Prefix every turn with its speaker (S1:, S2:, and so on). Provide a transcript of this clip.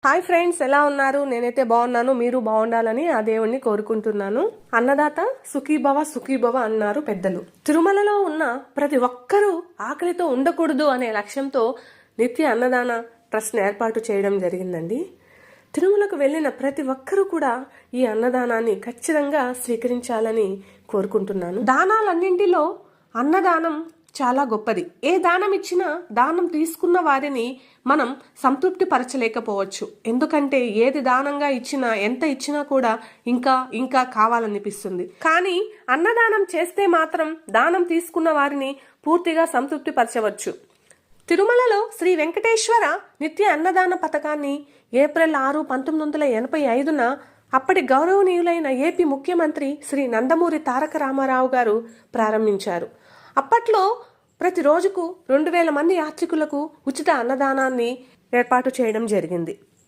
S1: Hi friends, ఎలా ఉన్నారు? నేనైతే బాగున్నాను. మీరు బాగుండాలని ఆ దేవుణ్ణి కోరుకుంటున్నాను. అన్నదాత సుఖీభవ సుఖీభవ అన్నారు పెద్దలు. తిరుమలలో ఉన్న ప్రతి ఒక్కరూ ఆకలితో ఉండకూడదు అనే లక్ష్యంతో నిత్య అన్నదాన ట్రస్ట్ ఏర్పాటు చేయడం జరిగిందండి. తిరుమలకు వెళ్ళిన ప్రతి ఒక్కరూ కూడా ఈ అన్నదానాన్ని ఖచ్చితంగా స్వీకరించాలని కోరుకుంటున్నాను. దానాలన్నింటిలో అన్నదానం చాలా గొప్పది. ఏ దానం ఇచ్చినా దానం తీసుకున్న వారిని మనం సంతృప్తి పరచలేకపోవచ్చు. ఎందుకంటే ఏది దానంగా ఇచ్చినా, ఎంత ఇచ్చినా కూడా ఇంకా ఇంకా కావాలనిపిస్తుంది. కానీ అన్నదానం చేస్తే మాత్రం దానం తీసుకున్న వారిని పూర్తిగా సంతృప్తి పరచవచ్చు. తిరుమలలో శ్రీ వెంకటేశ్వర నిత్య అన్నదాన పథకాన్ని ఏప్రిల్ 6, 1985న అప్పటి గౌరవనీయులైన ఏపీ ముఖ్యమంత్రి శ్రీ నందమూరి తారక రామారావు గారు ప్రారంభించారు. అప్పట్లో ప్రతి రోజుకు 2000 మంది యాత్రికులకు ఉచిత అన్నదానాన్ని ఏర్పాటు చేయడం జరిగింది.